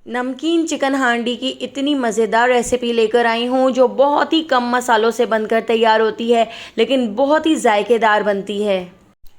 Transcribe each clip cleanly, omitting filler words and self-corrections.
नमकीन चिकन हांडी की इतनी मज़ेदार रेसिपी लेकर आई हूँ जो बहुत ही कम मसालों से बनकर तैयार होती है, लेकिन बहुत ही जायकेदार बनती है।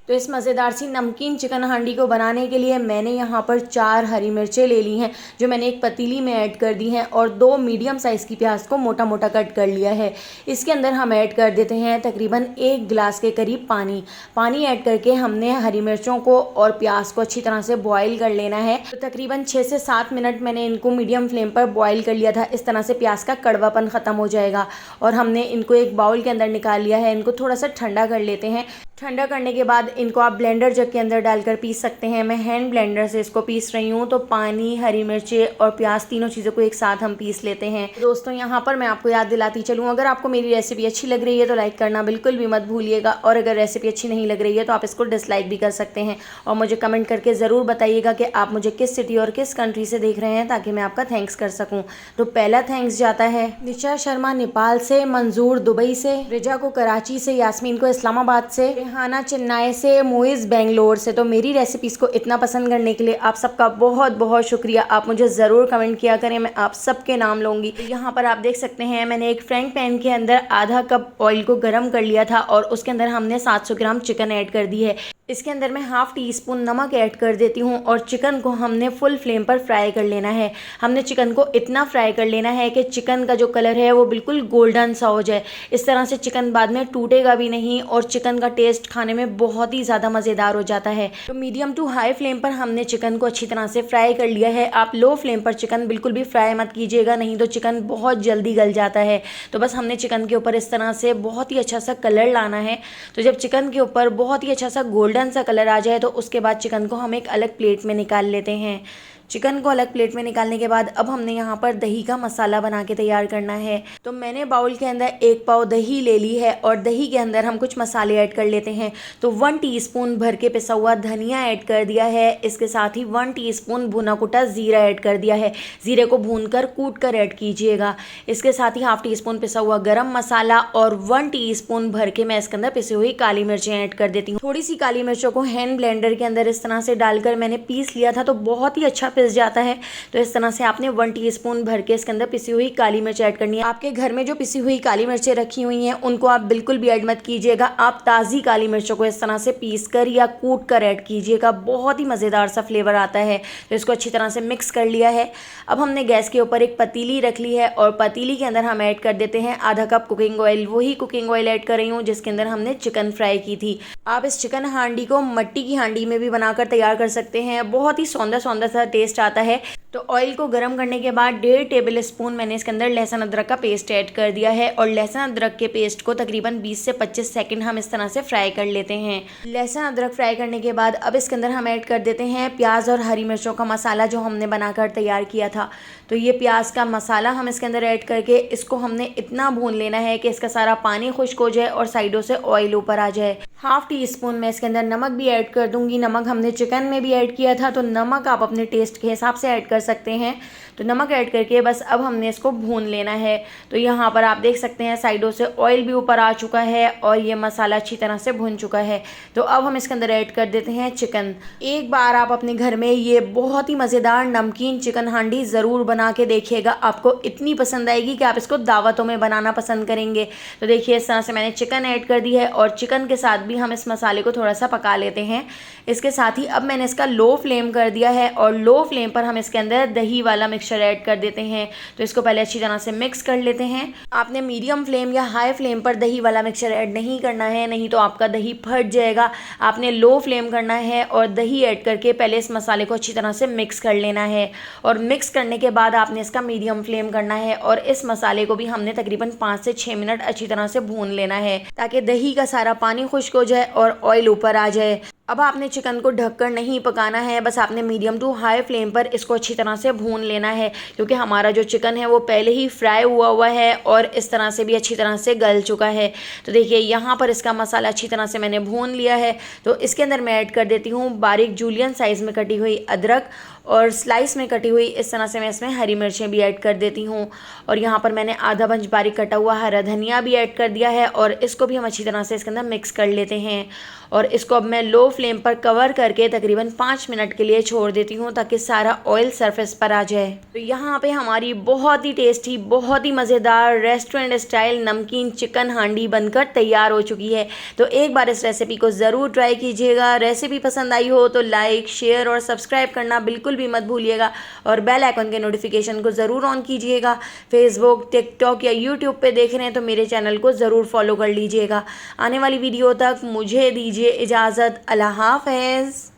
तो इस मज़ेदार सी नमकीन चिकन हांडी को बनाने के लिए मैंने यहाँ पर 4 हरी मिर्चें ले ली हैं, जो मैंने एक पतीली में ऐड कर दी हैं, और 2 मीडियम साइज़ की प्याज को मोटा मोटा कट कर लिया है। इसके अंदर हम ऐड कर देते हैं तकरीबन 1 गिलास के करीब पानी ऐड करके हमने हरी मिर्चों को और प्याज को अच्छी तरह से बॉयल कर लेना है। तो तकरीबन 6 से 7 मिनट मैंने इनको मीडियम फ्लेम पर बॉयल कर लिया था। इस तरह से प्याज का कड़वापन ख़त्म हो जाएगा और हमने इनको एक बाउल के अंदर निकाल लिया है। इनको थोड़ा सा ठंडा कर लेते हैं। ठंडा करने के बाद इनको आप ब्लेंडर जग के अंदर डालकर पीस सकते हैं। मैं हैंड ब्लेंडर से इसको पीस रही हूँ। तो पानी, हरी मिर्चें और प्याज, तीनों चीज़ों को एक साथ हम पीस लेते हैं। दोस्तों, यहाँ पर मैं आपको याद दिलाती चलूँ, अगर आपको मेरी रेसिपी अच्छी लग रही है तो लाइक करना बिल्कुल भी मत भूलिएगा, और अगर रेसिपी अच्छी नहीं लग रही है तो आप इसको डिसलाइक भी कर सकते हैं। और मुझे कमेंट करके ज़रूर बताइएगा कि आप मुझे किस सिटी और किस कंट्री से देख रहे हैं, ताकि मैं आपका थैंक्स कर सकूँ। तो पहला थैंक्स जाता है निशा शर्मा नेपाल से, मंजूर दुबई से, रिजा को कराची से, यास्मीन को इस्लामाबाद से, रेहाना चेन्नई से, मोइज़ बेंगलोर से। तो मेरी रेसिपीज़ को इतना पसंद करने के लिए आप सबका बहुत बहुत शुक्रिया। आप मुझे ज़रूर कमेंट किया करें, मैं आप सबके नाम लूँगी। तो यहाँ पर आप देख सकते हैं मैंने एक फ्राइंग पैन के अंदर आधा कप ऑयल को गर्म कर लिया था, और उसके अंदर हमने 700 ग्राम चिकन ऐड कर दी है। इसके अंदर मैं हाफ़ टी स्पून नमक ऐड कर देती हूँ, और चिकन को हमने फुल फ्लेम पर फ्राई कर लेना है। हमने चिकन को इतना फ्राई कर लेना है कि चिकन का जो कलर है वो बिल्कुल गोल्डन सा हो जाए। इस तरह से चिकन बाद में टूटेगा भी नहीं, और चिकन का टेस्ट खाने में बहुत ही ज़्यादा मज़ेदार हो जाता है। तो मीडियम टू हाई फ्लेम पर हमने चिकन को अच्छी तरह से फ्राई कर लिया है। आप लो फ्लेम पर चिकन बिल्कुल भी फ्राई मत कीजिएगा, नहीं तो चिकन बहुत जल्दी गल जाता है। तो बस हमने चिकन के ऊपर इस तरह से बहुत ही अच्छा सा कलर लाना है। तो जब चिकन के ऊपर बहुत ही अच्छा सा गोल्डन सा कलर आ जाए तो उसके बाद चिकन को हम एक अलग प्लेट में निकाल लेते हैं। चिकन को अलग प्लेट में निकालने के बाद अब हमने यहाँ पर दही का मसाला बना के तैयार करना है। तो मैंने बाउल के अंदर 1 पाव दही ले ली है, और दही के अंदर हम कुछ मसाले ऐड कर लेते हैं। तो 1 टीस्पून भर के पिसा हुआ धनिया ऐड कर दिया है। इसके साथ ही 1 टीस्पून भुना कुटा ज़ीरा ऐड कर दिया है। ज़ीरे को भूनकर कूट कर ऐड कीजिएगा। इसके साथ ही हाफ़ टी स्पून पिसा हुआ गरम मसाला, और 1 टीस्पून भर के मैं इसके अंदर पिसी हुई काली मिर्चें ऐड कर देती हूँ। थोड़ी सी काली मिर्चों को हैंड ब्लेंडर के अंदर इस तरह से डालकर मैंने पीस लिया था, तो बहुत ही अच्छा पिस जाता है। तो इस तरह से आपने 1 टीस्पून भर के इसके अंदर पिसी हुई काली मिर्च ऐड करनी है। आपके घर में जो पिसी हुई काली मिर्चें रखी हुई हैं उनको आप बिल्कुल भी ऐड मत कीजिएगा। आप ताज़ी काली मिर्चों को इस तरह से पीस कर या कूट कर ऐड कीजिएगा, बहुत ही मज़ेदार सा फ्लेवर आता है। तो इसको अच्छी तरह से मिक्स कर लिया है। अब हमने गैस के ऊपर एक पतीली रख ली है, और पतीली के अंदर हम ऐड कर देते हैं आधा कप कुकिंग ऑयल। वही कुकिंग ऑयल ऐड कर रही हूँ जिसके अंदर हमने चिकन फ्राई की थी। आप इस चिकन हांडी को मिट्टी की हांडी में भी बनाकर तैयार कर सकते हैं, बहुत ही सौंदा सौंदा सा टेस्ट आता है। तो ऑयल को गर्म करने के बाद 1.5 टेबल स्पून मैंने इसके अंदर लहसुन अदरक का पेस्ट ऐड कर दिया है, और लहसुन अदरक के पेस्ट को तकरीबन 20 से 25 सेकंड हम इस तरह से फ्राई कर लेते हैं। लहसुन अदरक फ्राई करने के बाद अब इसके अंदर हम ऐड कर देते हैं प्याज और हरी मिर्चों का मसाला जो हमने बनाकर तैयार किया था। तो ये प्याज का मसाला हम इसके अंदर ऐड करके इसको हमने इतना भून लेना है कि इसका सारा पानी खुश्क हो जाए और साइडों से ऑयल ऊपर आ जाए। हाफ़ टी स्पून मैं इसके अंदर नमक भी ऐड कर दूंगी। नमक हमने चिकन में भी ऐड किया था, तो नमक आप अपने टेस्ट के हिसाब से ऐड कर सकते हैं। तो नमक ऐड करके बस अब हमने इसको भून लेना है। तो यहाँ पर आप देख सकते हैं साइडों से ऑयल भी ऊपर आ चुका है, और ये मसाला अच्छी तरह से भुन चुका है। तो अब हम इसके अंदर ऐड कर देते हैं चिकन। एक बार आप अपने घर में ये बहुत ही मज़ेदार नमकीन चिकन हांडी ज़रूर बना के देखिएगा। आपको इतनी पसंद आएगी कि आप इसको दावतों में बनाना पसंद करेंगे। तो देखिए इस तरह से मैंने चिकन ऐड कर दी है, और चिकन के साथ भी हम इस मसाले को थोड़ा सा पका लेते हैं। इसके साथ ही अब मैंने इसका लो फ्लेम कर दिया है, और लो फ्लेम पर हम इसके अंदर दही वाला मिक्सचर ऐड कर देते हैं। तो इसको पहले अच्छी तरह से मिक्स कर लेते हैं। आपने मीडियम फ्लेम या हाई फ्लेम पर दही वाला मिक्सचर ऐड नहीं करना है, नहीं तो आपका दही फट जाएगा। आपने लो फ्लेम करना है, और दही ऐड करके पहले इस मसाले को अच्छी तरह से मिक्स कर लेना है। और मिक्स करने के बाद आपने इसका मीडियम फ्लेम करना है, और इस मसाले को भी हमने तकरीबन 5 से 6 मिनट अच्छी तरह से भून लेना है, ताकि दही का सारा पानी खुश्क हो जाए और ऑयल ऊपर आ जाए। अब आपने चिकन को ढककर नहीं पकाना है, बस आपने मीडियम टू हाई फ्लेम पर इसको अच्छी तरह से भून लेना है, क्योंकि हमारा जो चिकन है वो पहले ही फ्राई हुआ है और इस तरह से भी अच्छी तरह से गल चुका है। तो देखिए यहाँ पर इसका मसाला अच्छी तरह से मैंने भून लिया है। तो इसके अंदर मैं ऐड कर देती हूँ बारीक जूलियन साइज़ में कटी हुई अदरक, और स्लाइस में कटी हुई इस तरह से मैं इसमें हरी मिर्चें भी ऐड कर देती हूँ। और यहाँ पर मैंने आधा बंच बारीक कटा हुआ हरा धनिया भी ऐड कर दिया है, और इसको भी हम अच्छी तरह से इसके अंदर मिक्स कर लेते हैं। और इसको अब मैं लो फ्लेम पर कवर करके तकरीबन 5 मिनट के लिए छोड़ देती हूँ ताकि सारा ऑयल सरफेस पर आ जाए। तो यहाँ पे हमारी बहुत ही टेस्टी, बहुत ही मज़ेदार रेस्टोरेंट स्टाइल नमकीन चिकन हांडी बनकर तैयार हो चुकी है। तो एक बार इस रेसिपी को ज़रूर ट्राई कीजिएगा। रेसिपी पसंद आई हो तो लाइक, शेयर और सब्सक्राइब करना बिल्कुल भी मत भूलिएगा और बेल आइकन के नोटिफिकेशन को ज़रूर ऑन कीजिएगा। फेसबुक, टिकटॉक या यूट्यूब पे देख रहे हैं तो मेरे चैनल को ज़रूर फॉलो कर लीजिएगा। आने वाली वीडियो तक मुझे दीजिए इजाज़त। अल्लाह हाफ़िज़।